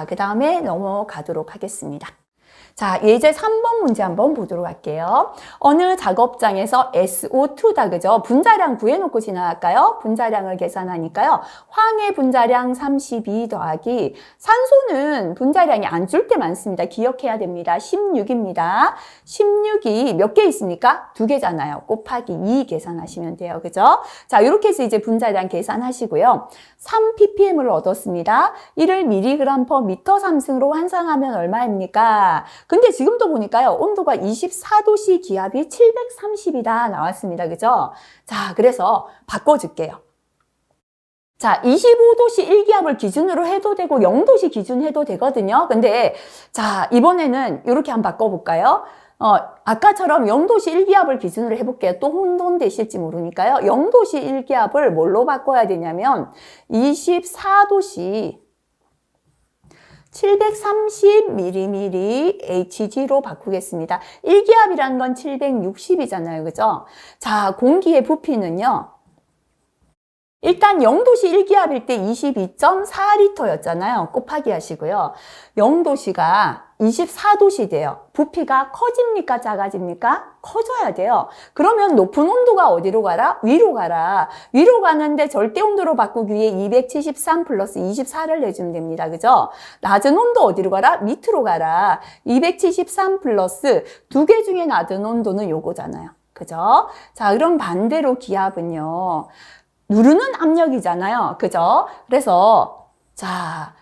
자, 그 다음에 넘어가도록 하겠습니다. 자, 예제 3번 문제 한번 보도록 할게요. 어느 작업장에서 SO2다, 그죠? 분자량 구해놓고 지나갈까요? 분자량을 계산하니까요. 황의 분자량 32 더하기 산소는 분자량이 안 줄 때 많습니다. 기억해야 됩니다. 16입니다. 16이 몇 개 있습니까? 2개잖아요. 곱하기 2 계산하시면 돼요. 그죠? 자, 이렇게 해서 이제 분자량 계산하시고요. 3ppm을 얻었습니다. 이를 mg/m 3승으로 환산하면 얼마입니까? 근데 지금도 보니까요, 온도가 24도씨 기압이 730이다 나왔습니다. 그죠? 자, 그래서 바꿔줄게요. 자, 25도씨 1기압을 기준으로 해도 되고 0도씨 기준 해도 되거든요. 근데 자, 이번에는 이렇게 한번 바꿔볼까요? 아까처럼 0도씨 1기압을 기준으로 해볼게요. 또 혼돈되실지 모르니까요. 0도씨 1기압을 뭘로 바꿔야 되냐면 24도씨 730mmHg로 바꾸겠습니다. 1기압이란 건 760이잖아요. 그죠? 자, 공기의 부피는요. 일단 0도씨 1기압일 때 22.4L였잖아요. 곱하기 하시고요. 0도씨가 24도씨 돼요. 부피가 커집니까? 작아집니까? 커져야 돼요. 그러면 높은 온도가 어디로 가라? 위로 가라. 위로 가는데 절대 온도로 바꾸기 위해 273 플러스 24를 내주면 됩니다. 그죠? 낮은 온도 어디로 가라? 밑으로 가라. 273 플러스 2개 중에 낮은 온도는 요거잖아요. 그죠? 자, 그럼 반대로 기압은요. 누르는 압력이잖아요. 그죠? 그래서 자,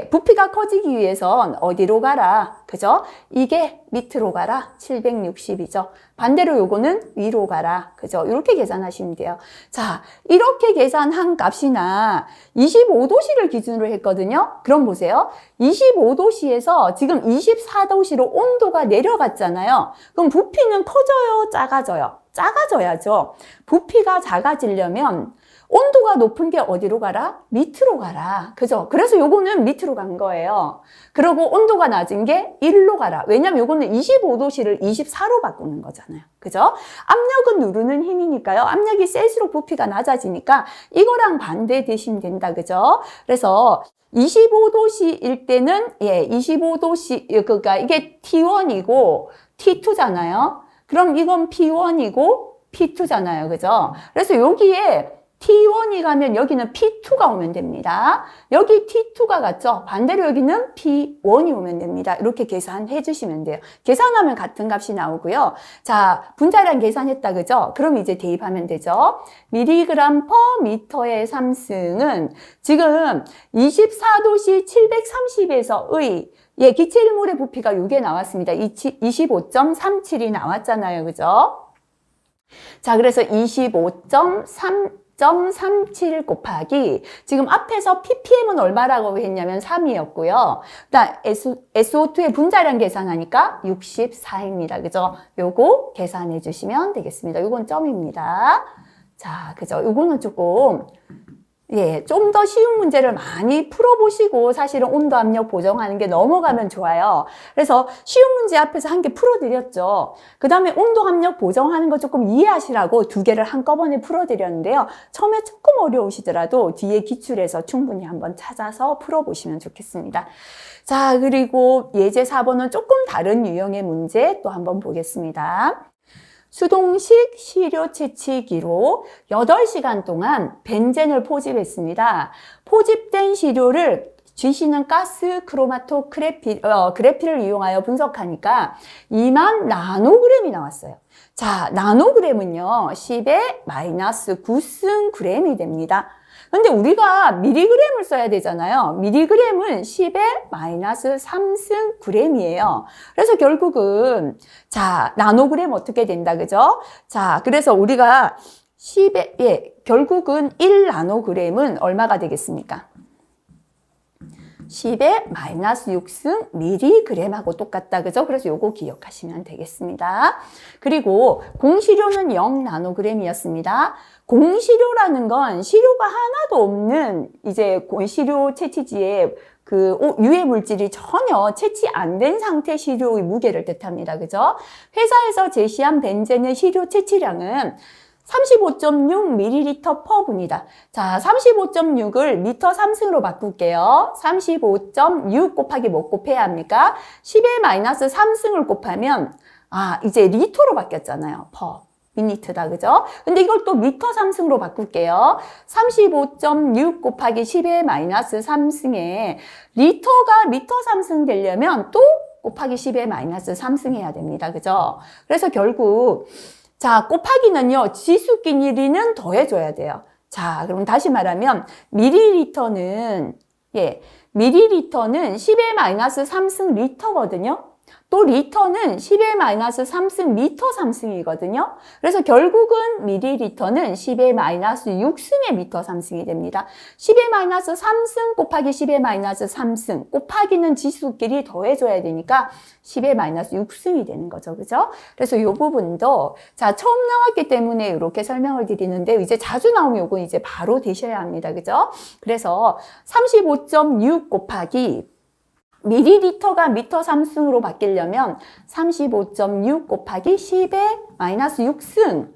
부피가 커지기 위해선 어디로 가라? 그죠? 이게 밑으로 가라. 760이죠. 반대로 요거는 위로 가라. 그죠? 이렇게 계산하시면 돼요. 자, 이렇게 계산한 값이나 25도씨를 기준으로 했거든요. 그럼 보세요. 25도씨에서 지금 24도씨로 온도가 내려갔잖아요. 그럼 부피는 커져요? 작아져요? 작아져야죠. 부피가 작아지려면 온도가 높은 게 어디로 가라? 밑으로 가라. 그죠? 그래서 요거는 밑으로 간 거예요. 그리고 온도가 낮은 게 1로 가라. 왜냐면 요거는 25도씨를 24로 바꾸는 거잖아요. 그죠? 압력은 누르는 힘이니까요. 압력이 셀수록 부피가 낮아지니까 이거랑 반대되시면 된다. 그죠? 그래서 25도씨일 때는 25도씨 그러니까 이게 T1이고 T2잖아요. 그럼 이건 P1이고 P2잖아요. 그죠? 그래서 여기에 T1이 가면 여기는 P2가 오면 됩니다. 여기 T2가 갔죠? 반대로 여기는 P1이 오면 됩니다. 이렇게 계산해 주시면 돼요. 계산하면 같은 값이 나오고요. 자, 분자량 계산했다, 그죠? 그럼 이제 대입하면 되죠. mg/m의 3승은 지금 24도씨 730에서의 기체일몰의 부피가 이게 나왔습니다. 25.37이 나왔잖아요. 그죠? 자, 그래서 25.37 곱하기 지금 앞에서 ppm은 얼마라고 했냐면 3이었고요. 그다음 SO2의 분자량 계산하니까 64입니다. 그죠? 요거 계산해 주시면 되겠습니다. 요건 점입니다. 자, 그죠? 요거는 조금 좀 더 쉬운 문제를 많이 풀어보시고 사실은 온도 압력 보정하는 게 넘어가면 좋아요. 그래서 쉬운 문제 앞에서 한 개 풀어드렸죠. 그 다음에 온도 압력 보정하는 거 조금 이해하시라고 2개를 한꺼번에 풀어드렸는데요. 처음에 조금 어려우시더라도 뒤에 기출에서 충분히 한번 찾아서 풀어보시면 좋겠습니다. 자, 그리고 예제 4번은 조금 다른 유형의 문제 또 한번 보겠습니다. 수동식 시료 채취기로 8시간 동안 벤젠을 포집했습니다. 포집된 시료를 GC는 가스 크로마토 그래피를 이용하여 분석하니까 2만 나노그램이 나왔어요. 자, 나노그램은요, 10의 마이너스 9승 그램이 됩니다. 근데 우리가 미리그램을 써야 되잖아요. 미리그램은 10의 마이너스 3승 그램이에요. 그래서 결국은 자, 나노그램 어떻게 된다, 그죠? 자, 그래서 우리가 10의 결국은 1나노그램은 얼마가 되겠습니까? 10의 마이너스 6승 미리그램하고 똑같다. 그죠? 그래서 요거 기억하시면 되겠습니다. 그리고 공시료는 0나노그램이었습니다. 공시료라는 건 시료가 하나도 없는 이제 시료 채취지에 유해 물질이 전혀 채취 안 된 상태 시료의 무게를 뜻합니다. 그죠? 회사에서 제시한 벤젠의 시료 채취량은 35.6ml per 분이다. 자, 35.6을 미터 3승으로 바꿀게요. 35.6 곱하기 뭐 곱해야 합니까? 10의 마이너스 3승을 곱하면 이제 리터로 바뀌었잖아요. per 미니트다. 그죠? 근데 이걸 또 미터 3승으로 바꿀게요. 35.6 곱하기 10의 마이너스 3승에 리터가 미터 3승 되려면 또 곱하기 10의 마이너스 3승 해야 됩니다. 그죠? 그래서 결국 자, 곱하기는요, 지수끼리는 더해줘야 돼요. 자, 그럼 다시 말하면, 미리리터는 10의 마이너스 3승 리터거든요. 또 리터는 10의 마이너스 3승 미터 3승이거든요. 그래서 결국은 미리리터는 10의 마이너스 6승의 미터 3승이 됩니다. 10의 마이너스 3승 곱하기 10의 마이너스 3승 곱하기는 지수끼리 더해줘야 되니까 10의 마이너스 6승이 되는 거죠. 그죠? 그래서 이 부분도 자, 처음 나왔기 때문에 이렇게 설명을 드리는데 이제 자주 나오면 이건 이제 바로 되셔야 합니다. 그죠? 그래서 35.6 곱하기 미리리터가 미터 3승으로 바뀌려면 35.6 곱하기 10의 마이너스 6승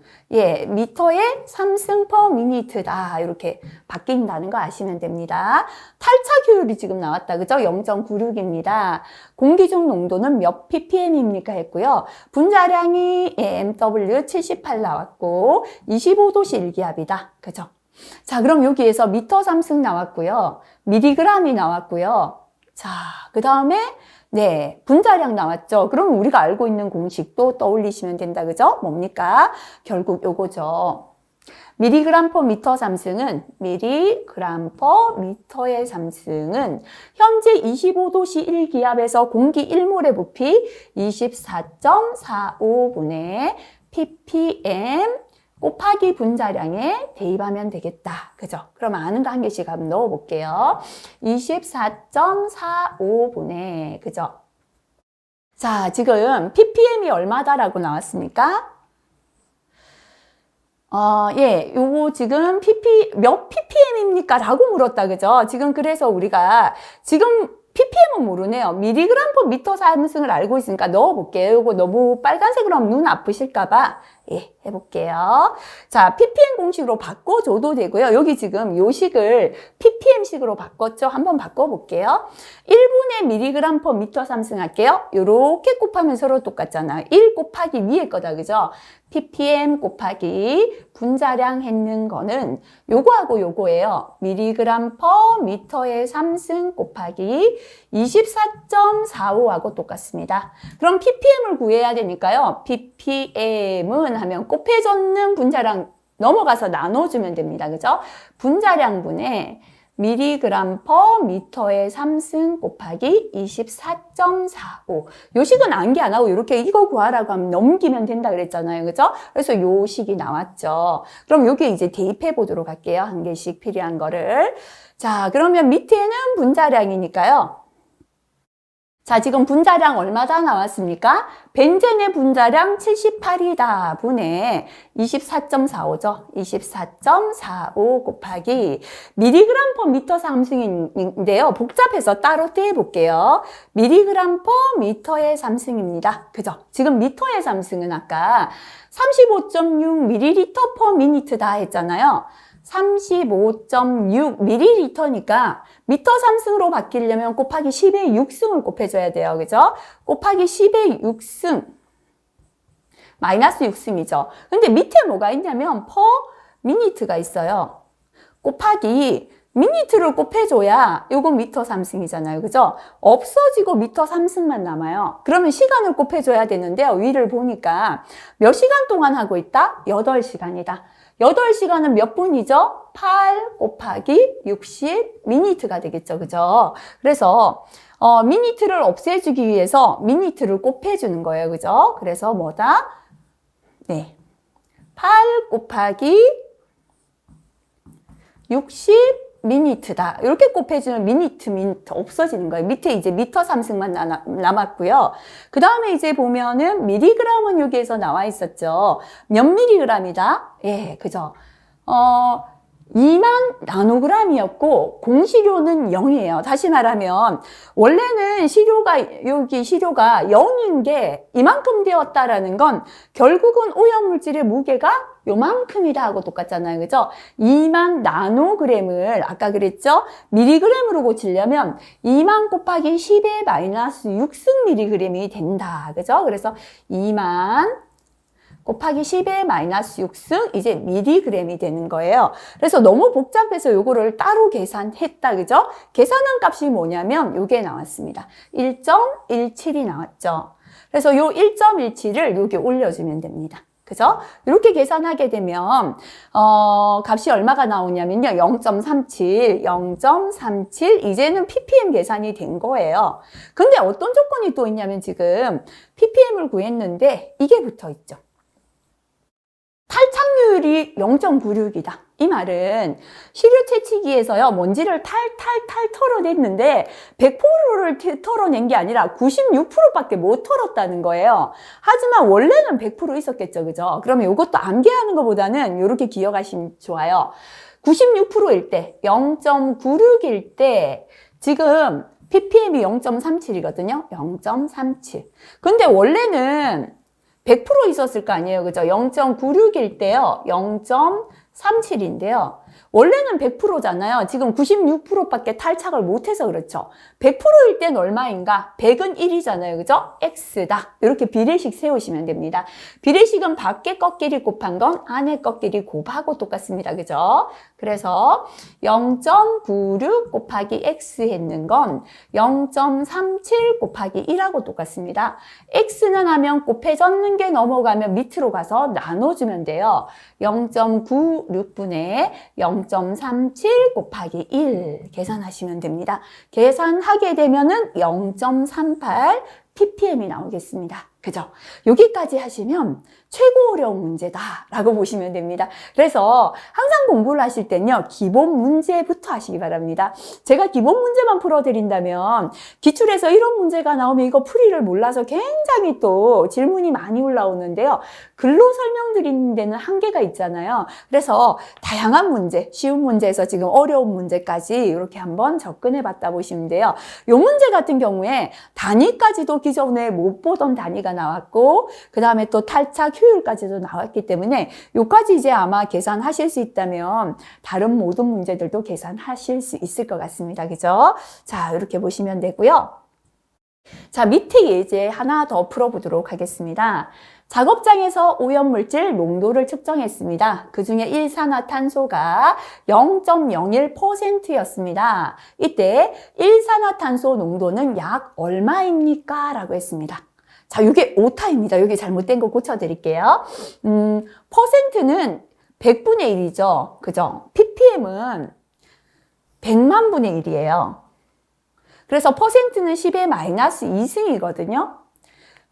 미터의 3승 per minute다. 이렇게 바뀐다는 거 아시면 됩니다. 탈착 효율이 지금 나왔다. 그죠? 0.96입니다. 공기 중 농도는 몇 ppm입니까? 했고요. 분자량이 MW 78 나왔고 25도씨 일기압이다. 그죠? 자, 그럼 여기에서 미터 3승 나왔고요. 미리그램이 나왔고요. 자, 그 다음에 분자량 나왔죠. 그럼 우리가 알고 있는 공식도 떠올리시면 된다. 그죠? 뭡니까? 결국 요거죠. 미리그램 per 미터 3승은 미리그램 per 미터의 3승은 현재 25도씨 1기압에서 공기 1몰의 부피 24.45분의 ppm 곱하기 분자량에 대입하면 되겠다. 그죠? 그럼 아는 거 한 개씩 한번 넣어볼게요. 24.45분의, 그죠? 자, 지금 ppm이 얼마다라고 나왔습니까? 요거 지금 몇 ppm입니까? 라고 물었다. 그죠? 지금 그래서 우리가 지금 ppm은 모르네요. 미리그램 per 미터 3승을 알고 있으니까 넣어볼게요. 요거 너무 빨간색으로 하면 눈 아프실까봐 해볼게요. 자, ppm 공식으로 바꿔줘도 되고요. 여기 지금 요 식을 ppm식으로 바꿨죠? 한번 바꿔볼게요. 1분의 미리그램 per 미터 3승 할게요. 요렇게 곱하면 서로 똑같잖아요. 1 곱하기 위에 거다. 그죠? ppm 곱하기 분자량 했는 거는 요거하고 요거예요. 미리그램 per 미터의 3승 곱하기 24.45하고 똑같습니다. 그럼 ppm을 구해야 되니까요. ppm은 하면 곱해졌는 분자량 넘어가서 나눠주면 됩니다. 그죠? 분자량분의 미리그램 per 미터의 3승 곱하기 24.45. 요 식은 암기 안 하고 이렇게 이거 구하라고 하면 넘기면 된다 그랬잖아요. 그죠? 그래서 요 식이 나왔죠. 그럼 여기에 이제 대입해 보도록 할게요. 한 개씩 필요한 거를. 자, 그러면 밑에는 분자량이니까요. 자, 지금 분자량 얼마다 나왔습니까? 벤젠의 분자량 78이다 분의 24.45죠. 24.45 곱하기 미리그램 per 미터 3승인데요. 복잡해서 따로 떼볼게요. 미리그램 per 미터의 3승입니다. 그죠? 지금 미터의 3승은 아까 35.6ml per minute다 했잖아요. 35.6ml니까 미터 3승으로 바뀌려면 곱하기 10의 6승을 곱해줘야 돼요. 그죠? 곱하기 10의 6승 마이너스 6승이죠. 근데 밑에 뭐가 있냐면 per minute가 있어요. 곱하기 미니트를 곱해줘야 요거 미터 3승이잖아요. 그죠? 없어지고 미터 3승만 남아요. 그러면 시간을 곱해줘야 되는데요. 위를 보니까 몇 시간 동안 하고 있다? 8시간이다. 8시간은 몇 분이죠? 8 곱하기 60 미니트가 되겠죠. 그죠? 그래서 미니트를 없애주기 위해서 미니트를 곱해주는 거예요. 그죠? 그래서 뭐다? 8 곱하기 60 미니트다. 이렇게 곱해주면 미니트 없어지는 거예요. 밑에 이제 미터 3승만 남았고요. 그 다음에 이제 보면은 미리그램은 여기에서 나와 있었죠. 몇 미리그램이다? 그죠? 2만 나노그램이었고 공시료는 0이에요. 다시 말하면 원래는 여기 시료가 0인 게 이만큼 되었다라는 건 결국은 오염물질의 무게가 요만큼이다 하고 똑같잖아요. 그죠? 2만 나노그램을 아까 그랬죠? 미리그램으로 고치려면 2만 곱하기 10의 마이너스 6승 미리그램이 된다. 그죠? 그래서 2만 곱하기 10의 마이너스 6승 이제 미리그램이 되는 거예요. 그래서 너무 복잡해서 요거를 따로 계산했다. 그죠? 계산한 값이 뭐냐면 요게 나왔습니다. 1.17이 나왔죠. 그래서 요 1.17을 여기 올려주면 됩니다. 그죠? 이렇게 계산하게 되면 값이 얼마가 나오냐면요. 0.37, 0.37 이제는 ppm 계산이 된 거예요. 근데 어떤 조건이 또 있냐면 지금 ppm을 구했는데 이게 붙어 있죠. 탈착률이 0.96이다. 이 말은 시료 채취기에서요 먼지를 탈탈탈 털어냈는데 100%를 털어낸 게 아니라 96%밖에 못 털었다는 거예요. 하지만 원래는 100% 있었겠죠, 그죠? 그러면 이것도 암기하는 것보다는 이렇게 기억하시면 좋아요. 96%일 때, 0.96일 때 지금 ppm이 0.37이거든요. 0.37. 근데 원래는 100% 있었을 거 아니에요. 그죠? 0.96일 때요. 0.37인데요. 원래는 100%잖아요. 지금 96%밖에 탈착을 못해서 그렇죠. 100%일 땐 얼마인가? 100은 1이잖아요. 그죠? X다. 이렇게 비례식 세우시면 됩니다. 비례식은 밖에 꺾기를 곱한 건 안에 꺾기를 곱하고 똑같습니다. 그죠? 그래서 0.96 곱하기 X 했는 건 0.37 곱하기 1하고 똑같습니다. X는 하면 곱해졌는 게 넘어가면 밑으로 가서 나눠주면 돼요. 0.96분의 0.37 곱하기 1 계산하시면 됩니다. 계산하게 되면은 0.38 ppm이 나오겠습니다. 그죠? 여기까지 하시면 최고 어려운 문제다라고 보시면 됩니다. 그래서 항상 공부를 하실 때는요, 기본 문제부터 하시기 바랍니다. 제가 기본 문제만 풀어드린다면 기출에서 이런 문제가 나오면 이거 풀이를 몰라서 굉장히 또 질문이 많이 올라오는데요. 글로 설명드리는 데는 한계가 있잖아요. 그래서 다양한 문제, 쉬운 문제에서 지금 어려운 문제까지 이렇게 한번 접근해 봤다 보시면 돼요. 이 문제 같은 경우에 단위까지도 기존에 못 보던 단위가 나왔고 그 다음에 또 탈착 효율까지도 나왔기 때문에 요까지 이제 아마 계산하실 수 있다면 다른 모든 문제들도 계산하실 수 있을 것 같습니다. 그죠? 자, 이렇게 보시면 되고요. 자, 밑에 예제 하나 더 풀어보도록 하겠습니다. 작업장에서 오염물질 농도를 측정했습니다. 그 중에 일산화탄소가 0.01%였습니다. 이때 일산화탄소 농도는 약 얼마입니까? 라고 했습니다. 자, 이게 오타입니다. 여기 잘못된 거 고쳐드릴게요. 퍼센트는 100분의 1이죠. 그죠? ppm은 100만 분의 1이에요. 그래서 퍼센트는 10의 마이너스 2승이거든요.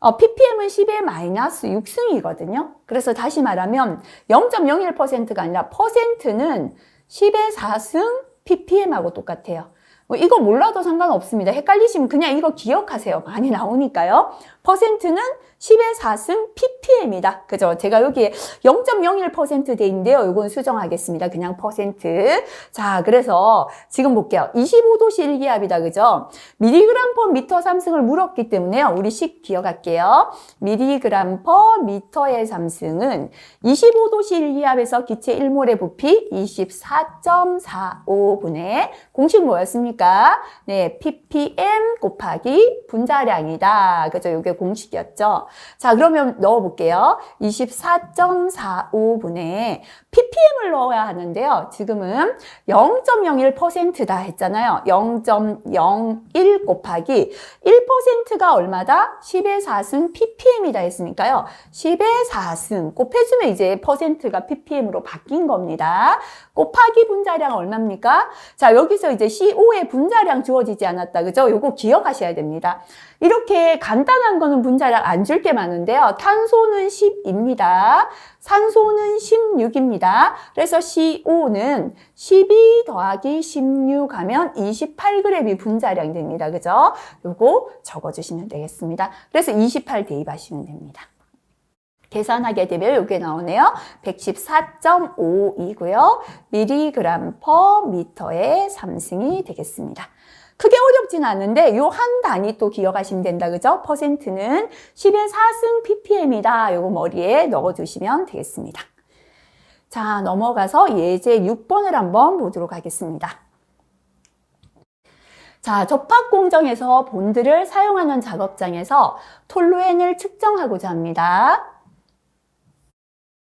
ppm은 10의 마이너스 6승이거든요. 그래서 다시 말하면 0.01%가 아니라 퍼센트는 10의 4승 ppm하고 똑같아요. 이거 몰라도 상관없습니다. 헷갈리시면 그냥 이거 기억하세요. 많이 나오니까요. 퍼센트는 10의 4승 ppm이다. 그죠? 제가 여기에 0.01% 돼 있는데요. 이건 수정하겠습니다. 그냥 퍼센트. 자, 그래서 지금 볼게요. 25도씨 일기압이다. 그죠? 미리그램 퍼 미터 3승을 물었기 때문에요. 우리 식 기억할게요. 미리그램 퍼 미터의 3승은 25도씨 일기압에서 기체 1몰의 부피 24.45분의 공식 뭐였습니까? 네, ppm 곱하기 분자량이다. 그죠? 이게 공식이었죠. 자, 그러면 넣어볼게요. 24.45분에 ppm을 넣어야 하는데요. 지금은 0.01%다 했잖아요. 0.01 곱하기 1%가 얼마다? 10의 4승 ppm이다 했으니까요. 10의 4승 곱해주면 이제 퍼센트가 ppm으로 바뀐 겁니다. 곱하기 분자량 얼마입니까? 자, 여기서 이제 CO의 분자량 주어지지 않았다. 그죠? 요거 기억하셔야 됩니다. 이렇게 간단한 거는 분자량 안 줄 게 많은데요. 탄소는 10입니다. 산소는 16입니다. 그래서 CO는 12 더하기 16 하면 28g이 분자량이 됩니다. 그죠? 요거 적어주시면 되겠습니다. 그래서 28 대입하시면 됩니다. 계산하게 되면 이게 나오네요. 114.52고요. 미리그램 퍼 미터의 3승이 되겠습니다. 크게 어렵진 않은데 요 한 단위 또 기억하시면 된다. 그죠? 퍼센트는 10의 4승 ppm이다. 요거 머리에 넣어두시면 되겠습니다. 자, 넘어가서 예제 6번을 한번 보도록 하겠습니다. 자, 접합 공정에서 본드를 사용하는 작업장에서 톨루엔을 측정하고자 합니다.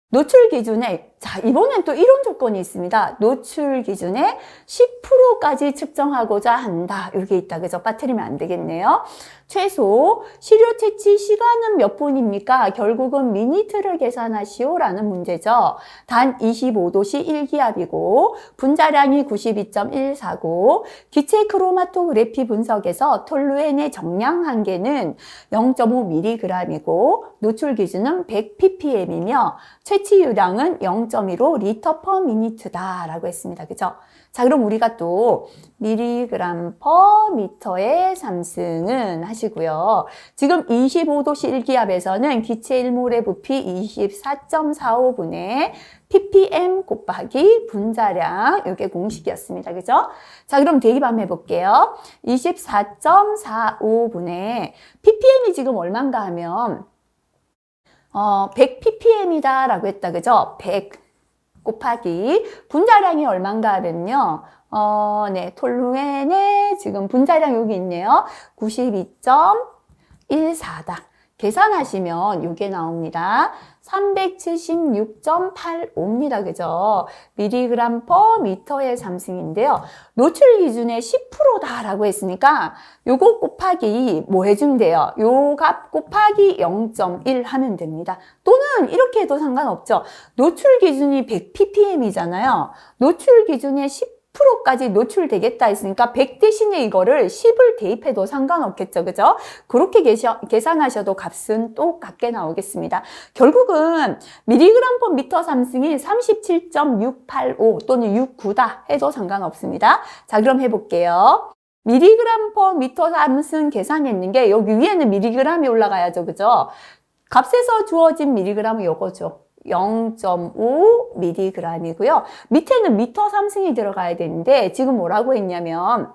노출 기준에, 자, 이번엔 또 이런 조건이 있습니다. 노출 기준에 10%까지 측정하고자 한다. 이게 있다. 그죠? 빠뜨리면 안 되겠네요. 최소 시료 채취 시간은 몇 분입니까? 결국은 미니트를 계산하시오 라는 문제죠. 단 25도씨 1기압이고 분자량이 92.149, 기체 크로마토그래피 분석에서 톨루엔의 정량 한계는 0.5mg이고 노출 기준은 100ppm이며 채취유량은 0.15 리터 퍼 미니트다 라고 했습니다. 그죠? 자, 그럼 우리가 또 미리그램 퍼 미터의 3승은 하시고요. 지금 25도씨 1기압에서는 기체 1몰의 부피 24.45분의 ppm 곱하기 분자량, 이게 공식이었습니다. 그죠? 자, 그럼 대입한번 해볼게요. 24.45분의 ppm이 지금 얼마인가 하면 100ppm이다 라고 했다. 그죠? 100 곱하기 분자량이 얼마인가 하면요. 네, 톨루엔의 지금 분자량 여기 있네요. 92.14다. 계산하시면 이게 나옵니다. 376.85입니다. 그죠? 미리그램 퍼 미터의 3승인데요. 노출 기준의 10%다라고 했으니까 요거 곱하기 뭐 해주면 돼요? 요 값 곱하기 0.1 하면 됩니다. 또는 이렇게 해도 상관없죠. 노출 기준이 100ppm이잖아요. 노출 기준의 10%까지 노출되겠다 했으니까 100 대신에 이거를 10을 대입해도 상관없겠죠. 그죠? 그렇게 계산하셔도 값은 똑같게 나오겠습니다. 결국은 미리그램 퍼 미터 3승이 37.685 또는 69다 해도 상관없습니다. 자, 그럼 해볼게요. 미리그램 퍼 미터 3승 계산했는 게 여기 위에는 미리그램이 올라가야죠. 그죠? 값에서 주어진 미리그램은 요거죠. 0.5mg이고요. 밑에는 미터 3승이 들어가야 되는데 지금 뭐라고 했냐면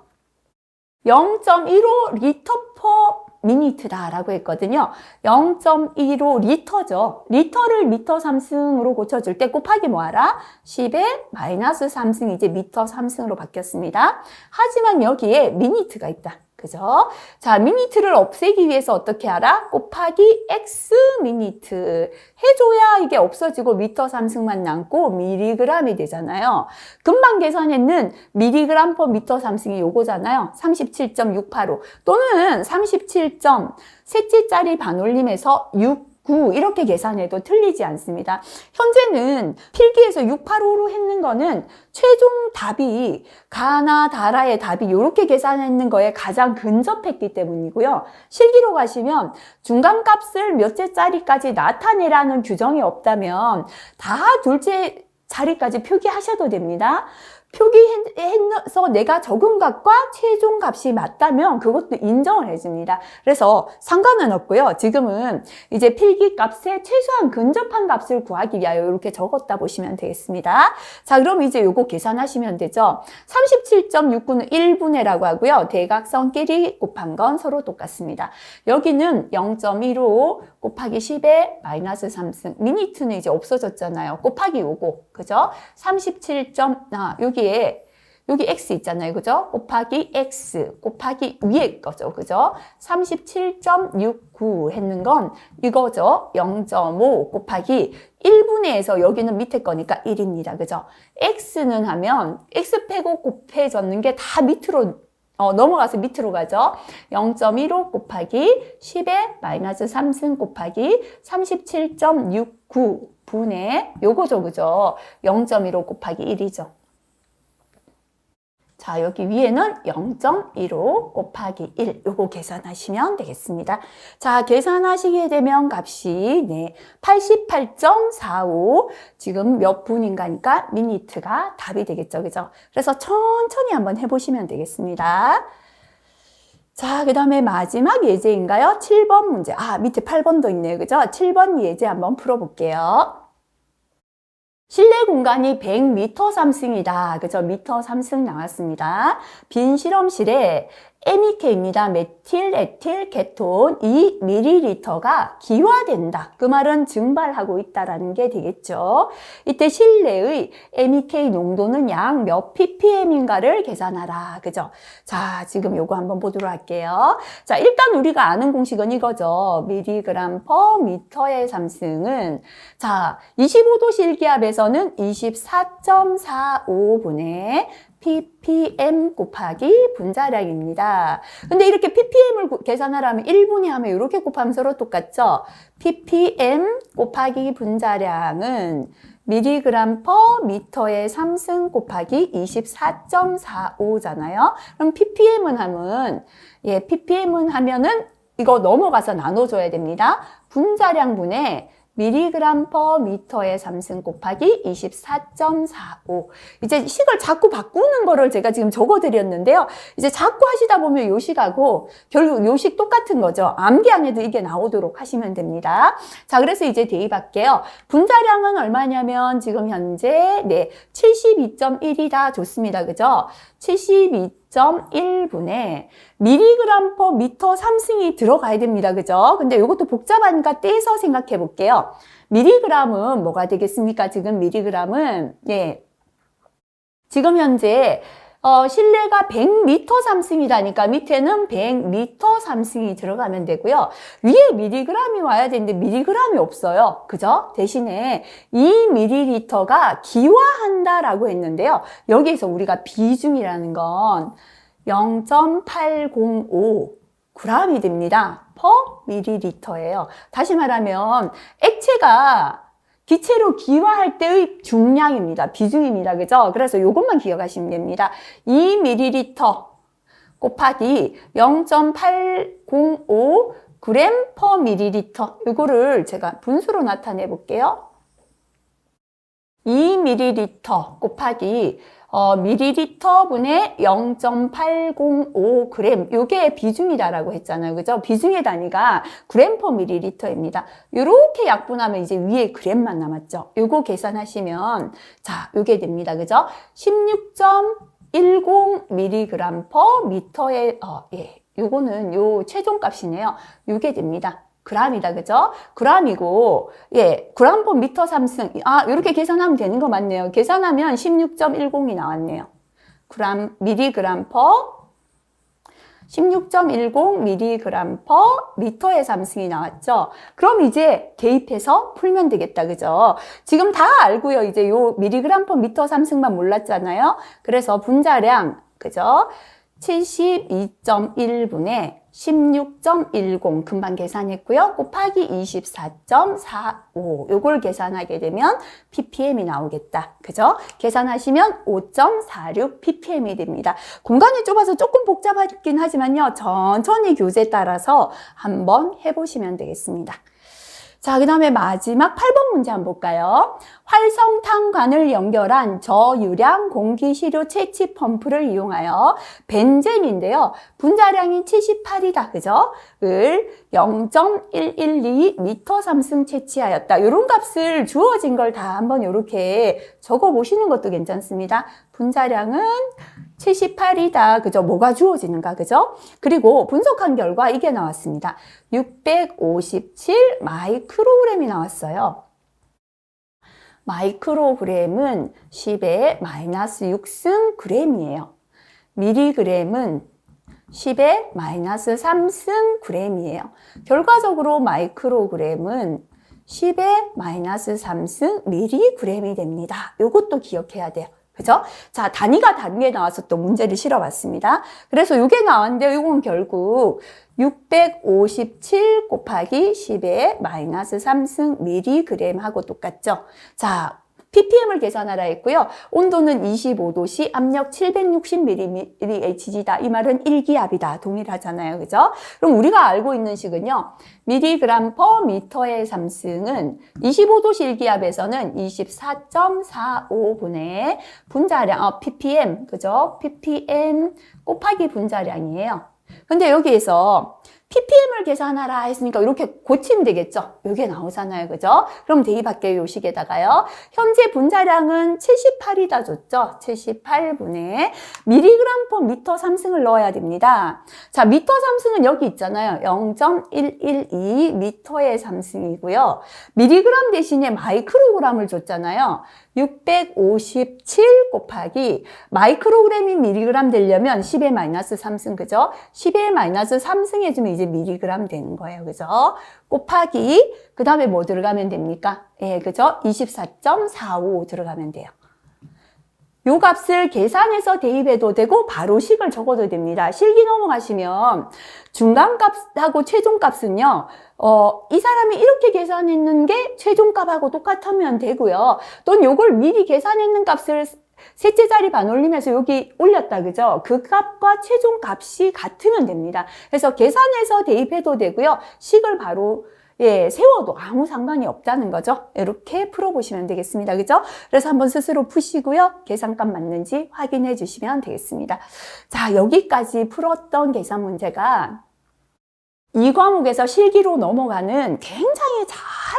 0.15 리터 퍼 미니트다 라고 했거든요. 0.15 리터죠. 리터를 미터 3승으로 고쳐줄 때 곱하기 뭐하라? 10의 마이너스 3승이 이제 미터 3승으로 바뀌었습니다. 하지만 여기에 미니트가 있다. 그죠? 자, 미니트를 없애기 위해서 어떻게 하라? 곱하기 x 미니트 해줘야 이게 없어지고 미터 3승만 남고 미리그램이 되잖아요. 금방 계산했는 미리그램 퍼 미터 3승이 요거잖아요. 37.685 또는 37. 셋째짜리 반올림에서 6 9 이렇게 계산해도 틀리지 않습니다. 현재는 필기에서 685로 했는 거는 최종 답이 가나 다라의 답이 이렇게 계산했는 거에 가장 근접했기 때문이고요. 실기로 가시면 중간값을 몇째짜리까지 나타내라는 규정이 없다면 다 둘째 자리까지 표기하셔도 됩니다. 표기해서 내가 적은 값과 최종 값이 맞다면 그것도 인정을 해줍니다. 그래서 상관은 없고요. 지금은 이제 필기 값에 최소한 근접한 값을 구하기 위하여 이렇게 적었다 보시면 되겠습니다. 자, 그럼 이제 요거 계산하시면 되죠. 37.69는 1분의라고 하고요. 대각선끼리 곱한 건 서로 똑같습니다. 여기는 0.15 곱하기 10의 마이너스 3승. 미니트는 이제 없어졌잖아요. 곱하기 요거. 그죠? 37. 여기 x 있잖아요. 그죠? 곱하기 x 곱하기 위에 거죠. 그죠? 37.69 했는 건 이거죠. 0.5 곱하기 1분의에서 여기는 밑에 거니까 1입니다. 그죠? x는 하면 x 빼고 곱해졌는 게 다 밑으로 넘어가서 밑으로 가죠. 0.15 곱하기 10의 마이너스 3승 곱하기 37.69 분의 요거죠. 그죠? 0.15 곱하기 1이죠. 자, 여기 위에는 0.15 곱하기 1 요거 계산하시면 되겠습니다. 자, 계산하시게 되면 값이 88.45 지금 몇 분인가니까 미니트가 답이 되겠죠. 그죠? 그래서 천천히 한번 해보시면 되겠습니다. 자, 그 다음에 마지막 예제인가요? 7번 문제. 아, 밑에 8번도 있네요. 그죠? 7번 예제 한번 풀어볼게요. 실내 공간이 100m 3승이다. 그죠? 미터 3승 나왔습니다. 빈 실험실에 MEK입니다. 메틸 에틸 케톤 2ml가 기화된다. 그 말은 증발하고 있다라는 게 되겠죠. 이때 실내의 MEK 농도는 약 몇 ppm인가를 계산하라. 그죠? 자, 지금 요거 한번 보도록 할게요. 자, 일단 우리가 아는 공식은 이거죠. mg per 미터의 3승은 자, 25도 일기압에서는 24.45분의 ppm 곱하기 분자량입니다. 근데 이렇게 ppm을 계산하려면 1분위 하면 이렇게 곱하면 서로 똑같죠? ppm 곱하기 분자량은 미리그램 퍼 미터의 3승 곱하기 24.45잖아요. 그럼 ppm은 하면은 이거 넘어가서 나눠줘야 됩니다. 분자량분의 미리그램 퍼 미터의 3승 곱하기 24.45. 이제 식을 자꾸 바꾸는 거를 제가 지금 적어드렸는데요. 이제 자꾸 하시다 보면 요식하고 결국 요식 똑같은 거죠. 암기 안에도 이게 나오도록 하시면 됩니다. 자, 그래서 이제 대입할게요. 분자량은 얼마냐면 지금 현재 72.1이다. 좋습니다. 그죠? 72.1분의 미리그램 퍼 미터 3승이 들어가야 됩니다. 그죠? 근데 이것도 복잡하니까 떼서 생각해 볼게요. 미리그램은 뭐가 되겠습니까? 지금 미리그램은 지금 현재 실내가 100m 3승이라니까 밑에는 100m 3승이 들어가면 되고요. 위에 미리그램이 와야 되는데 미리그램이 없어요. 그죠? 대신에 2ml가 기화한다라고 했는데요. 여기에서 우리가 비중이라는 건 0.805 g이 됩니다. per ml예요. 다시 말하면 액체가 기체로 기화할 때의 중량입니다. 비중입니다. 그죠? 그래서 이것만 기억하시면 됩니다. 2ml 곱하기 0.805 g per ml. 이거를 제가 분수로 나타내 볼게요. 2ml 곱하기 밀리리터분의 0.805g 요게 비중이다라고 했잖아요. 그죠? 비중의 단위가 g per 밀리리터입니다. 요렇게 약분하면 이제 위에 g만 남았죠. 요거 계산하시면 자, 요게 됩니다. 그죠? 16.10mg per 미터의 요거는 요 최종값이네요. 요게 됩니다. g이다. 그죠? g이고, g per 미터 3승. 아, 이렇게 계산하면 되는 거 맞네요. 계산하면 16.10이 나왔네요. 밀리그램 per 16.10 밀리그램 per 미터의 3승이 나왔죠. 그럼 이제 대입해서 풀면 되겠다. 그죠? 지금 다 알고요. 이제 요 밀리그램 per 미터 3승만 몰랐잖아요. 그래서 분자량, 그죠? 72.1분의 16.10 금방 계산했고요. 곱하기 24.45 요걸 계산하게 되면 ppm이 나오겠다. 그죠? 계산하시면 5.46 ppm이 됩니다. 공간이 좁아서 조금 복잡하긴 하지만요. 천천히 교재 따라서 한번 해보시면 되겠습니다. 자, 그 다음에 마지막 8번 문제 한번 볼까요? 활성탄관을 연결한 저유량 공기시료 채취 펌프를 이용하여 벤젠인데요. 분자량이 78이다. 그죠? 을 0.112 미터 3승 채취하였다. 이런 값을 주어진 걸 다 한번 이렇게 적어 보시는 것도 괜찮습니다. 분자량은 78이다. 그죠? 뭐가 주어지는가? 그죠? 그리고 분석한 결과 이게 나왔습니다. 657 마이크로그램이 나왔어요. 마이크로그램은 10의 마이너스 6승 그램이에요. 미리그램은 10의 마이너스 3승 그램이에요. 결과적으로 마이크로그램은 10의 마이너스 3승 미리그램이 됩니다. 이것도 기억해야 돼요. 그죠? 자, 단위가 단위에 나와서 또 문제를 실어봤습니다. 그래서 이게 나왔는데 이건 결국 657 곱하기 10의 마이너스 3승 밀리그램하고 똑같죠? 자, ppm을 계산하라 했고요. 온도는 25도씨, 압력 760mHg다. 이 말은 1기압이다. 동일하잖아요. 그죠? 그럼 우리가 알고 있는 식은요. 미리그램 퍼 미터의 3승은 25도씨 1기압에서는 24.45분의 분자량, ppm, 그죠? ppm 곱하기 분자량이에요. 근데 여기에서 ppm을 계산하라 했으니까 이렇게 고치면 되겠죠? 이게 나오잖아요. 그죠? 그럼 대입할게요. 요 식에다가요. 현재 분자량은 78이다 줬죠? 78분의 mg/m 3승을 넣어야 됩니다. 자, 미터 3승은 여기 있잖아요. 0.112 미터의 3승이고요. mg 대신에 마이크로그램을 줬잖아요. 657 곱하기 마이크로그램이 미리그램 되려면 10의 마이너스 3승, 그죠? 10의 마이너스 3승 해주면 이제 미리그램 되는 거예요. 그죠? 곱하기, 그 다음에 뭐 들어가면 됩니까? 예, 그죠? 24.45 들어가면 돼요. 요 값을 계산해서 대입해도 되고 바로 식을 적어도 됩니다. 실기 넘어가시면 중간값하고 최종값은요. 이 사람이 이렇게 계산했는 게 최종값하고 똑같으면 되고요. 또는 요걸 미리 계산했는 값을 셋째 자리 반올림해서 여기 올렸다, 그죠? 그 값과 최종값이 같으면 됩니다. 그래서 계산해서 대입해도 되고요. 식을 바로 세워도 아무 상관이 없다는 거죠. 이렇게 풀어보시면 되겠습니다. 그죠? 그래서 한번 스스로 푸시고요. 계산값 맞는지 확인해 주시면 되겠습니다. 자, 여기까지 풀었던 계산 문제가 이 과목에서 실기로 넘어가는 굉장히 잘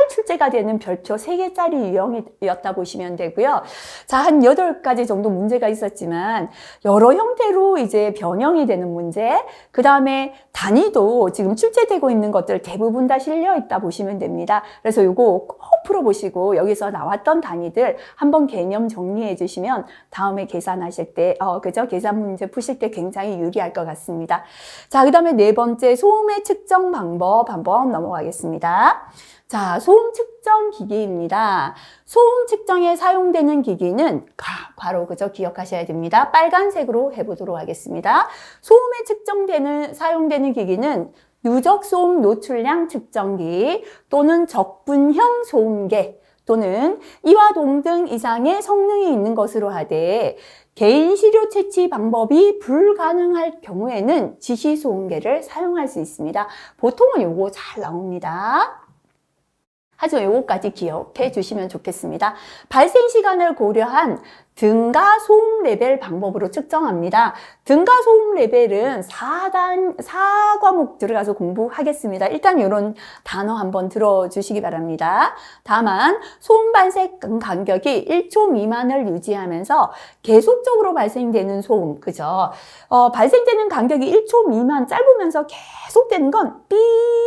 출제가 되는 별표 3개짜리 유형이었다 보시면 되고요. 자, 한 8가지 정도 문제가 있었지만 여러 형태로 이제 변형이 되는 문제, 그 다음에 단위도 지금 출제되고 있는 것들 대부분 다 실려 있다 보시면 됩니다. 그래서 요거 꼭 풀어보시고 여기서 나왔던 단위들 한번 개념 정리해 주시면 다음에 계산하실 때, 그죠? 계산 문제 푸실 때 굉장히 유리할 것 같습니다. 자, 그 다음에 4번째 소음의 측정 방법 한번 넘어가겠습니다. 자, 소음 측정 기기입니다. 소음 측정에 사용되는 기기는 바로 그죠? 기억하셔야 됩니다. 빨간색으로 해보도록 하겠습니다. 소음에 사용되는 기기는 누적 소음 노출량 측정기 또는 적분형 소음계 또는 이와 동등 이상의 성능이 있는 것으로 하되 개인 시료 채취 방법이 불가능할 경우에는 지시 소음계를 사용할 수 있습니다. 보통은 요거 잘 나옵니다. 하지만 요거까지 기억해 주시면 좋겠습니다. 발생 시간을 고려한 등가 소음 레벨 방법으로 측정합니다. 등가 소음 레벨은 4과목 들어가서 공부하겠습니다. 일단 이런 단어 한번 들어주시기 바랍니다. 다만 소음 발생 간격이 1초 미만을 유지하면서 계속적으로 발생되는 소음, 그죠? 발생되는 간격이 1초 미만 짧으면서 계속되는 건 삐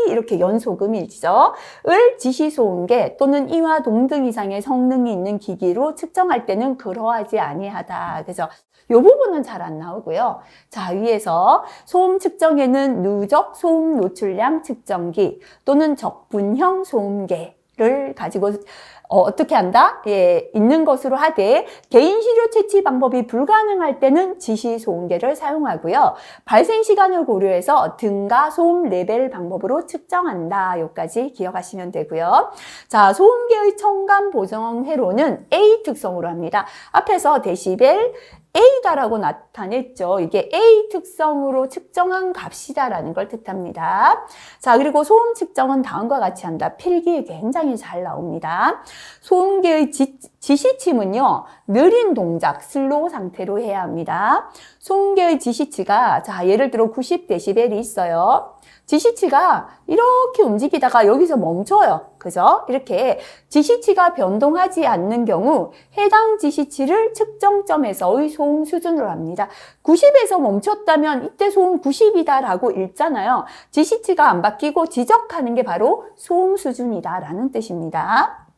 이렇게 연소음이죠. 을 지시 소음계 또는 이와 동등 이상의 성능이 있는 기기로 측정할 때는 그러하지 아니하다. 그죠? 이 부분은 잘 안 나오고요. 자, 위에서 소음 측정에는 누적 소음 노출량 측정기 또는 적분형 소음계를 가지고 어떻게 한다? 있는 것으로 하되 개인 시료 채취 방법이 불가능할 때는 지시 소음계를 사용하고요. 발생 시간을 고려해서 등가 소음 레벨 방법으로 측정한다. 여기까지 기억하시면 되고요. 자, 소음계의 첨가 보정 회로는 A 특성으로 합니다. 앞에서 데시벨 A다라고 나타냈죠. 이게 A 특성으로 측정한 값이다라는 걸 뜻합니다. 자, 그리고 소음 측정은 다음과 같이 한다. 필기에 굉장히 잘 나옵니다. 소음계의 지시침은요, 느린 동작, 슬로우 상태로 해야 합니다. 소음계의 지시치가, 자, 예를 들어 90dB이 있어요. 지시치가 이렇게 움직이다가 여기서 멈춰요. 그죠? 이렇게 지시치가 변동하지 않는 경우 해당 지시치를 측정점에서의 소음 수준으로 합니다. 90에서 멈췄다면 이때 소음 90이다라고 읽잖아요. 지시치가 안 바뀌고 지적하는 게 바로 소음 수준이다라는 뜻입니다.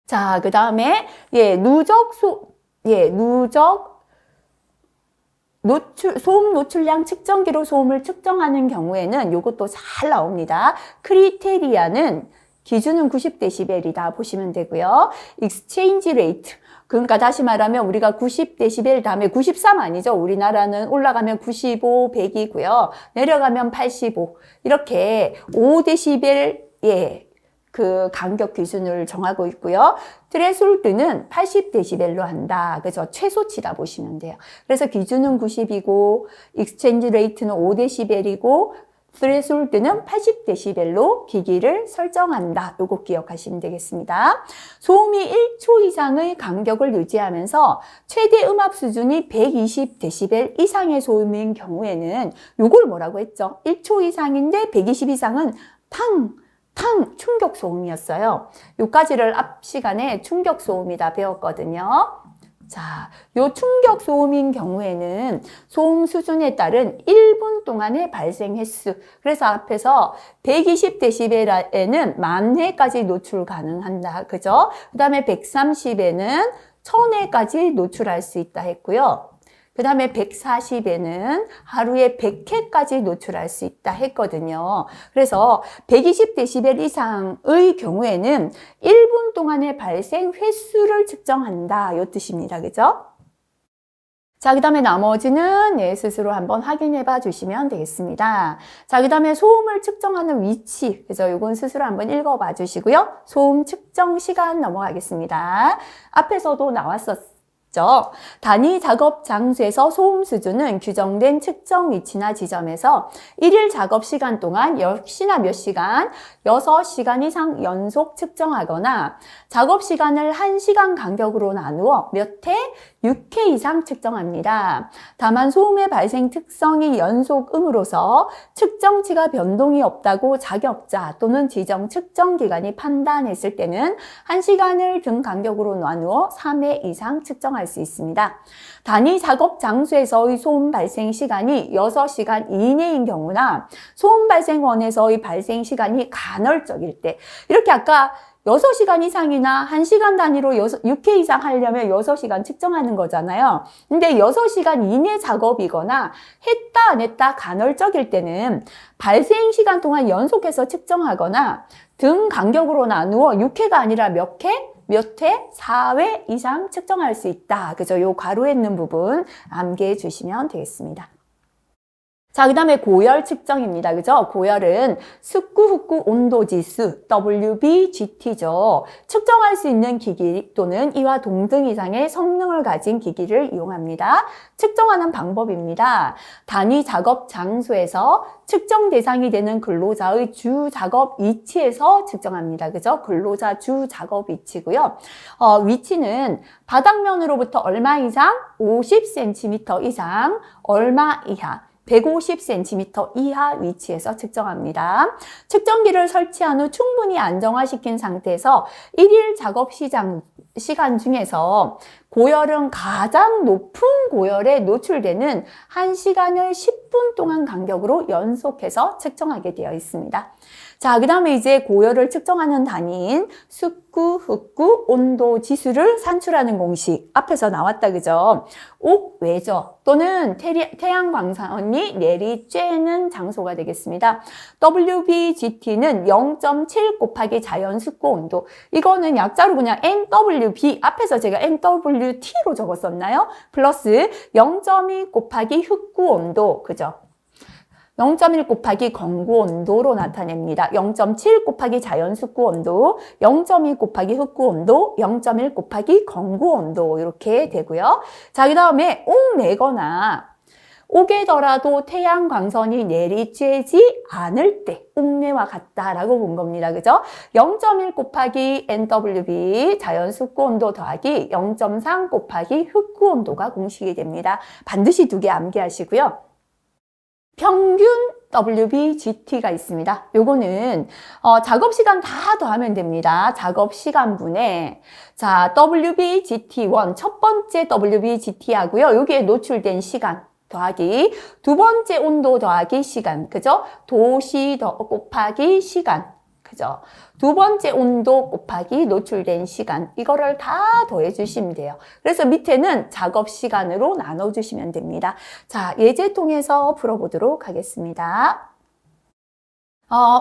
자, 그 다음에 누적 소음 노출량 측정기로 소음을 측정하는 경우에는 이것도 잘 나옵니다. 크리테리아는 기준은 90dB이다 보시면 되고요. 익스체인지 레이트. 그러니까 다시 말하면 우리가 90dB 다음에 93 아니죠. 우리나라는 올라가면 95, 100이고요. 내려가면 85. 이렇게 5dB 그 간격 기준을 정하고 있고요. 트레솔드는 80dB로 한다. 그죠? 최소치다 보시면 돼요. 그래서 기준은 90이고, 익스체인지 레이트는 5dB이고, threshold는 80dB로 기기를 설정한다. 요거 기억하시면 되겠습니다. 소음이 1초 이상의 간격을 유지하면서 최대 음압 수준이 120dB 이상의 소음인 경우에는 요걸 뭐라고 했죠? 1초 이상인데 120 이상은 탕 충격 소음이었어요. 요까지를 앞 시간에 충격 소음이다 배웠거든요. 자, 요 충격 소음인 경우에는 소음 수준에 따른 1분 동안의 발생 횟수. 그래서 앞에서 120dB에는 1000회까지 노출 가능한다. 그죠? 그 다음에 130에는 1000회까지 노출할 수 있다 했고요. 그 다음에 140에는 하루에 100회까지 노출할 수 있다 했거든요. 그래서 120dB 이상의 경우에는 1분 동안의 발생 횟수를 측정한다. 이 뜻입니다. 그죠? 자, 그 다음에 나머지는 스스로 한번 확인해 봐 주시면 되겠습니다. 자, 그 다음에 소음을 측정하는 위치. 그죠? 요건 스스로 한번 읽어 봐 주시고요. 소음 측정 시간 넘어가겠습니다. 앞에서도 나왔었죠. 단위 작업 장소에서 소음 수준은 규정된 측정 위치나 지점에서 1일 작업 시간 동안 역시나 몇 시간, 6시간 이상 연속 측정하거나 작업 시간을 1시간 간격으로 나누어 몇 회, 6회 이상 측정합니다. 다만 소음의 발생 특성이 연속음으로서 측정치가 변동이 없다고 자격자 또는 지정 측정기관이 판단했을 때는 1시간을 등 간격으로 나누어 3회 이상 측정할 수 있습니다. 단위 작업 장소에서의 소음 발생 시간이 6시간 이내인 경우나 소음 발생 원에서의 발생 시간이 간헐적일 때, 이렇게 아까 6시간 이상이나 1시간 단위로 6회 이상 하려면 6시간 측정하는 거잖아요. 근데 6시간 이내 작업이거나 했다 안 했다 간헐적일 때는 발생 시간 동안 연속해서 측정하거나 등 간격으로 나누어 6회가 아니라 몇 회? 몇 회? 4회 이상 측정할 수 있다. 그죠? 요 가로에 있는 부분 암기해 주시면 되겠습니다. 자, 그 다음에 고열 측정입니다. 그죠? 고열은 습구-흡구 온도지수, WBGT죠. 측정할 수 있는 기기 또는 이와 동등 이상의 성능을 가진 기기를 이용합니다. 측정하는 방법입니다. 단위 작업 장소에서 측정 대상이 되는 근로자의 주 작업 위치에서 측정합니다. 그죠? 근로자 주 작업 위치고요. 위치는 바닥면으로부터 얼마 이상? 50cm 이상, 얼마 이하? 150cm 이하 위치에서 측정합니다. 측정기를 설치한 후 충분히 안정화시킨 상태에서 1일 작업 시간 중에서 고열은 가장 높은 고열에 노출되는 1시간을 10분 동안 간격으로 연속해서 측정하게 되어 있습니다. 자, 그 다음에 이제 고열을 측정하는 단위인 습구, 흡구, 온도 지수를 산출하는 공식. 앞에서 나왔다, 그죠? 옥외저 또는 태양 광선이 내리쬐는 장소가 되겠습니다. WBGT는 0.7 곱하기 자연 습구 온도. 이거는 약자로 그냥 NWB, 앞에서 제가 NWT로 적었었나요? 플러스 0.2 곱하기 흡구 온도, 그죠? 0.1 곱하기 건구 온도로 나타냅니다. 0.7 곱하기 자연 습구 온도, 0.2 곱하기 흡구 온도, 0.1 곱하기 건구 온도 이렇게 되고요. 자, 그 다음에 옥내거나 옥에더라도 태양 광선이 내리쬐지 않을 때 옥내와 같다라고 본 겁니다. 그죠? 0.1 곱하기 NWB 자연 습구 온도 더하기 0.3 곱하기 흡구 온도가 공식이 됩니다. 반드시 두 개 암기하시고요. 평균 WBGT가 있습니다. 요거는 작업 시간 다 더하면 됩니다. 작업 시간분에 자 WBGT1 첫 번째 WBGT 하고요. 여기에 노출된 시간 더하기 두 번째 온도 더하기 시간, 그죠? 도시 곱하기 시간, 그죠? 두 번째 온도 곱하기 노출된 시간, 이거를 다 더해 주시면 돼요. 그래서 밑에는 작업 시간으로 나눠 주시면 됩니다. 자, 예제 통해서 풀어보도록 하겠습니다.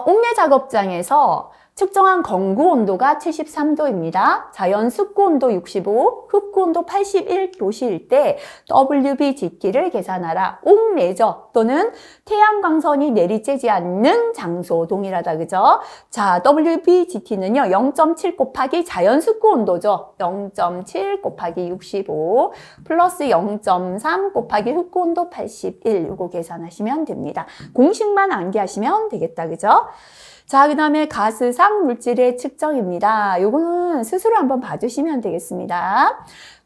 옥내 작업장에서 측정한 건구 온도가 73도입니다. 자연 습구 온도 65, 흡구 온도 81도시일 때 WBGT를 계산하라. 옥레저 또는 태양광선이 내리쬐지 않는 장소 동일하다. 그죠? 자, WBGT는요. 0.7 곱하기 자연 습구 온도죠. 0.7 곱하기 65 플러스 0.3 곱하기 흡구 온도 81. 이거 계산하시면 됩니다. 공식만 암기하시면 되겠다. 그죠? 자, 그 다음에 가스상 물질의 측정입니다. 요거는 스스로 한번 봐주시면 되겠습니다.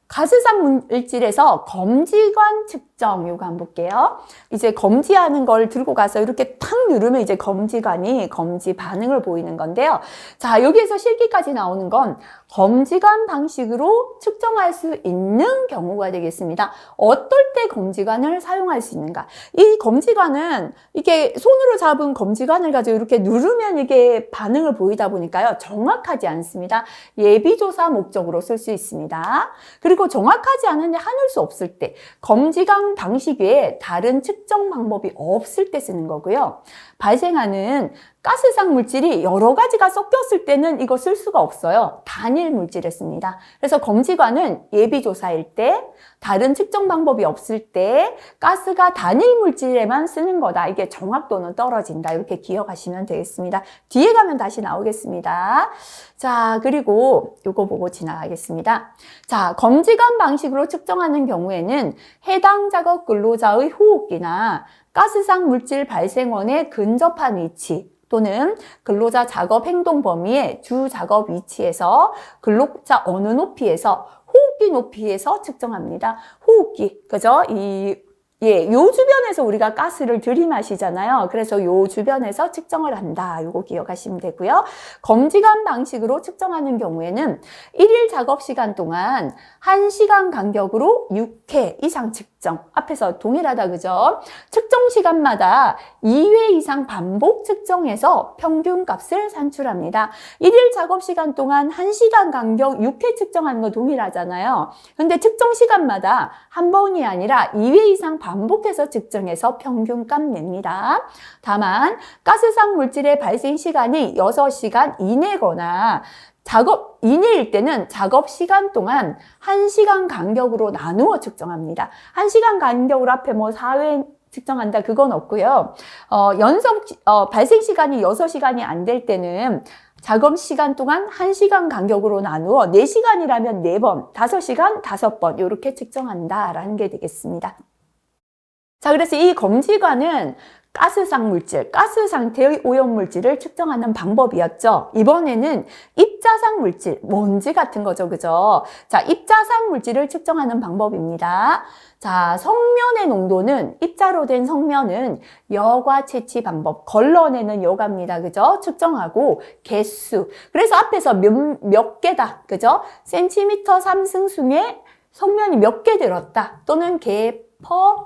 가스상 물질에서 검지관 측정 요거 한번 볼게요. 이제 검지하는 걸 들고 가서 이렇게 탁 누르면 이제 검지관이 검지 반응을 보이는 건데요. 자, 여기에서 실기까지 나오는 건 검지관 방식으로 측정할 수 있는 경우가 되겠습니다. 어떨 때 검지관을 사용할 수 있는가? 이 검지관은 이렇게 손으로 잡은 검지관을 가지고 이렇게 누르면 이게 반응을 보이다 보니까요. 정확하지 않습니다. 예비조사 목적으로 쓸 수 있습니다. 그리고 정확하지 않은데 하늘 수 없을 때 검지관 방식 외에 다른 측정 방법이 없을 때 쓰는 거고요. 발생하는 가스상 물질이 여러 가지가 섞였을 때는 이거 쓸 수가 없어요. 단일 물질을 씁니다. 그래서 검지관은 예비조사일 때, 다른 측정 방법이 없을 때 가스가 단일 물질에만 쓰는 거다. 이게 정확도는 떨어진다. 이렇게 기억하시면 되겠습니다. 뒤에 가면 다시 나오겠습니다. 자, 그리고 이거 보고 지나가겠습니다. 자, 검지관 방식으로 측정하는 경우에는 해당 작업 근로자의 호흡기나 가스상 물질 발생원에 근접한 위치 또는 근로자 작업 행동 범위의 주 작업 위치에서 근로자 어느 높이에서 호흡기 높이에서 측정합니다. 호흡기, 그죠? 요 주변에서 우리가 가스를 들이마시잖아요. 그래서 요 주변에서 측정을 한다. 요거 기억하시면 되고요. 검지관 방식으로 측정하는 경우에는 1일 작업 시간 동안 1시간 간격으로 6회 이상 측정. 앞에서 동일하다, 그죠? 측정 시간마다 2회 이상 반복 측정해서 평균 값을 산출합니다. 1일 작업 시간 동안 1시간 간격 6회 측정하는 거 동일하잖아요. 근데 측정 시간마다 한 번이 아니라 2회 이상 반복해서 측정해서 평균값 냅니다. 다만 가스상 물질의 발생 시간이 6시간 이내거나 작업 이내일 때는 작업 시간 동안 1시간 간격으로 나누어 측정합니다. 1시간 간격으로 앞에 뭐 4회 측정한다 그건 없고요. 발생 시간이 6시간이 안 될 때는 작업 시간 동안 1시간 간격으로 나누어 4시간이라면 4번, 5시간 5번 이렇게 측정한다라는 게 되겠습니다. 자, 그래서 이 검지관은 가스상 물질, 가스 상태의 오염물질을 측정하는 방법이었죠. 이번에는 입자상 물질, 먼지 같은 거죠. 그죠? 자, 입자상 물질을 측정하는 방법입니다. 자, 성면의 농도는, 입자로 된 성면은 여과 채취 방법, 걸러내는 여과입니다. 그죠? 측정하고, 개수. 그래서 앞에서 몇 개다. 그죠? 센티미터 3승승에 성면이 몇 개 들었다. 또는 per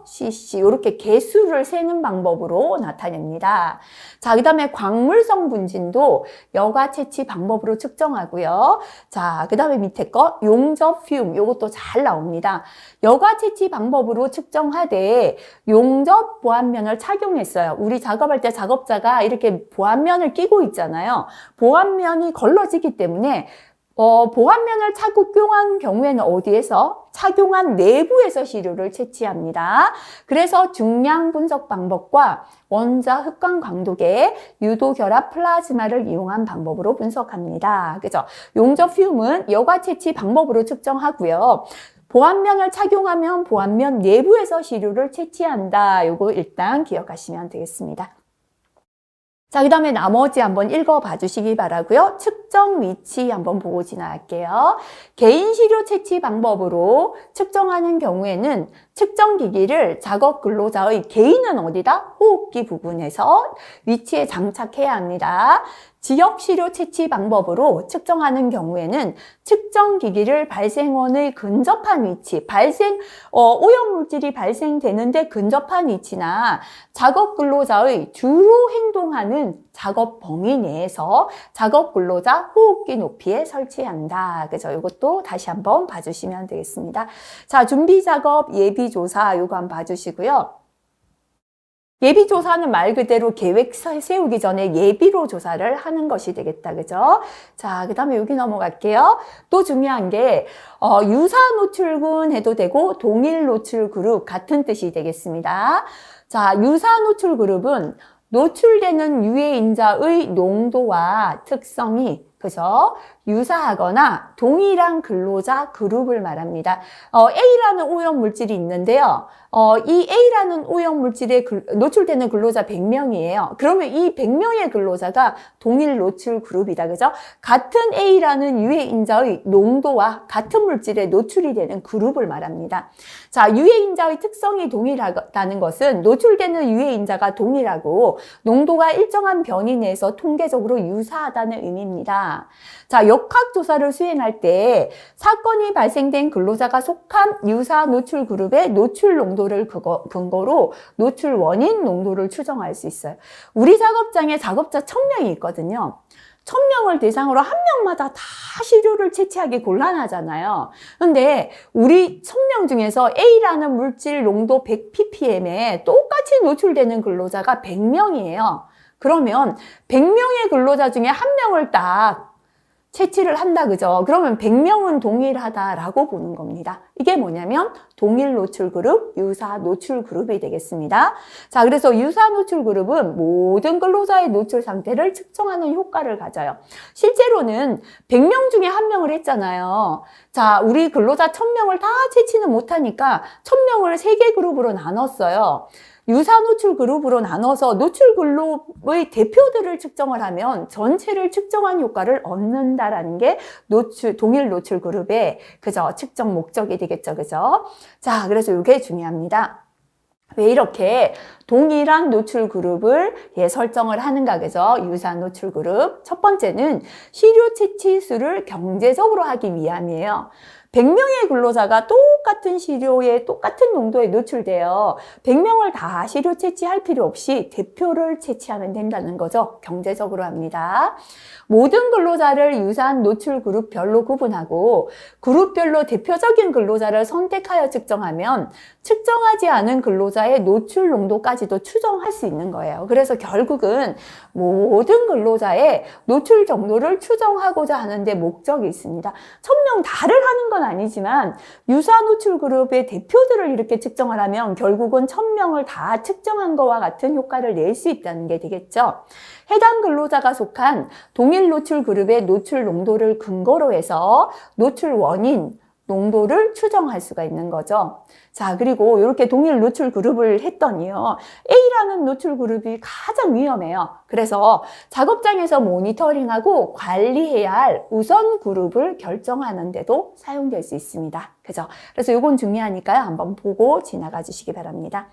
cc 이렇게 개수를 세는 방법으로 나타냅니다. 자, 그 다음에 광물성 분진도 여과 채취 방법으로 측정하고요. 자, 그 다음에 밑에 거 용접 퓨움 이것도 잘 나옵니다. 여과 채취 방법으로 측정하되 용접 보안면을 착용했어요. 우리 작업할 때 작업자가 이렇게 보안면을 끼고 있잖아요. 보안면이 걸러지기 때문에 보안면을 착용한 경우에는 어디에서? 착용한 내부에서 시료를 채취합니다. 그래서 중량 분석 방법과 원자 흡광 광도계, 유도 결합 플라즈마를 이용한 방법으로 분석합니다. 그죠? 용접 퓨움은 여과 채취 방법으로 측정하고요. 보안면을 착용하면 보안면 내부에서 시료를 채취한다. 요거 일단 기억하시면 되겠습니다. 자, 그 다음에 나머지 한번 읽어봐 주시기 바라고요. 측정 위치 한번 보고 지나갈게요. 개인 시료 채취 방법으로 측정하는 경우에는 측정기기를 작업 근로자의 개인은 어디다? 호흡기 부분에서 위치에 장착해야 합니다. 지역 시료 채취 방법으로 측정하는 경우에는 측정기기를 발생원의 근접한 위치, 오염물질이 발생되는데 근접한 위치나 작업 근로자의 주로 행동하는 작업 범위 내에서 작업 근로자 호흡기 높이에 설치한다. 그죠? 이것도 다시 한번 봐주시면 되겠습니다. 자, 준비 작업, 예비 조사 요거 한번 봐주시고요. 예비조사는 말 그대로 계획 세우기 전에 예비로 조사를 하는 것이 되겠다. 그죠? 자, 그 다음에 여기 넘어갈게요. 또 중요한 게, 유사 노출군 해도 되고, 동일 노출 그룹 같은 뜻이 되겠습니다. 자, 유사 노출 그룹은 노출되는 유해인자의 농도와 특성이 그죠? 유사하거나 동일한 근로자 그룹을 말합니다. A라는 오염물질이 있는데요. 이 A라는 오염물질에 노출되는 근로자 100명이에요. 그러면 이 100명의 근로자가 동일 노출 그룹이다. 그죠? 같은 A라는 유해인자의 농도와 같은 물질에 노출이 되는 그룹을 말합니다. 자, 유해인자의 특성이 동일하다는 것은 노출되는 유해인자가 동일하고 농도가 일정한 변이 내에서 통계적으로 유사하다는 의미입니다. 자, 역학조사를 수행할 때 사건이 발생된 근로자가 속한 유사 노출 그룹의 노출 농도를 근거로 노출 원인 농도를 추정할 수 있어요. 우리 작업장에 작업자 1000명이 있거든요. 1000명을 대상으로 한 명마다 다 시료를 채취하기 곤란하잖아요. 근데 우리 1000명 중에서 A라는 물질 농도 100ppm에 똑같이 노출되는 근로자가 100명이에요. 그러면 100명의 근로자 중에 한 명을 딱 채취를 한다, 그죠? 그러면 100명은 동일하다라고 보는 겁니다. 이게 뭐냐면 동일 노출 그룹, 유사 노출 그룹이 되겠습니다. 자, 그래서 유사 노출 그룹은 모든 근로자의 노출 상태를 측정하는 효과를 가져요. 실제로는 100명 중에 한 명을 했잖아요. 자, 우리 근로자 1000명을 다 채취는 못하니까 1000명을 3개 그룹으로 나눴어요. 유사 노출 그룹으로 나눠서 노출 그룹의 대표들을 측정을 하면 전체를 측정한 효과를 얻는다라는 게 동일 노출 그룹의 그저 측정 목적이 되겠죠. 그죠? 자, 그래서 이게 중요합니다. 왜 이렇게 동일한 노출 그룹을 설정을 하는가, 그죠? 유사 노출 그룹. 첫 번째는 시료 채취 수를 경제적으로 하기 위함이에요. 100명의 근로자가 똑같은 시료에 똑같은 농도에 노출돼요. 100명을 다 시료 채취할 필요 없이 대표를 채취하면 된다는 거죠. 경제적으로 합니다. 모든 근로자를 유사한 노출 그룹별로 구분하고 그룹별로 대표적인 근로자를 선택하여 측정하면 측정하지 않은 근로자의 노출 농도까지도 추정할 수 있는 거예요. 그래서 결국은 모든 근로자의 노출 정도를 추정하고자 하는데 목적이 있습니다. 1000명 다를 하는 건 아니지만 유사 노출 그룹의 대표들을 이렇게 측정을 하면 결국은 1000명을 다 측정한 것과 같은 효과를 낼 수 있다는 게 되겠죠. 해당 근로자가 속한 동일 노출 그룹의 노출 농도를 근거로 해서 노출 원인, 농도를 추정할 수가 있는 거죠. 자, 그리고 이렇게 동일 노출 그룹을 했더니요. A라는 노출 그룹이 가장 위험해요. 그래서 작업장에서 모니터링하고 관리해야 할 우선 그룹을 결정하는 데도 사용될 수 있습니다. 그죠? 그래서 이건 중요하니까요. 한번 보고 지나가 주시기 바랍니다.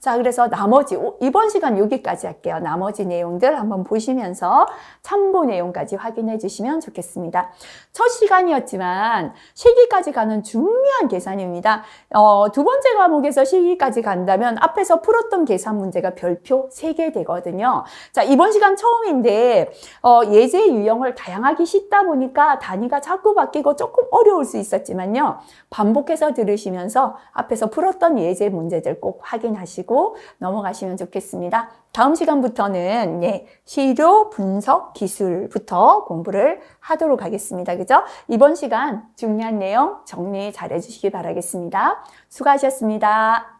자, 그래서 나머지 이번 시간 여기까지 할게요. 나머지 내용들 한번 보시면서 참고 내용까지 확인해 주시면 좋겠습니다. 첫 시간이었지만 실기까지 가는 중요한 계산입니다. 두 번째 과목에서 실기까지 간다면 앞에서 풀었던 계산 문제가 별표 3개 되거든요. 자, 이번 시간 처음인데 예제 유형을 다양하게 싣다 보니까 단위가 자꾸 바뀌고 조금 어려울 수 있었지만요. 반복해서 들으시면서 앞에서 풀었던 예제 문제들 꼭 확인하시고 넘어가시면 좋겠습니다. 다음 시간부터는 시료 분석 기술부터 공부를 하도록 하겠습니다. 그죠? 이번 시간 중요한 내용 정리 잘 해주시기 바라겠습니다. 수고하셨습니다.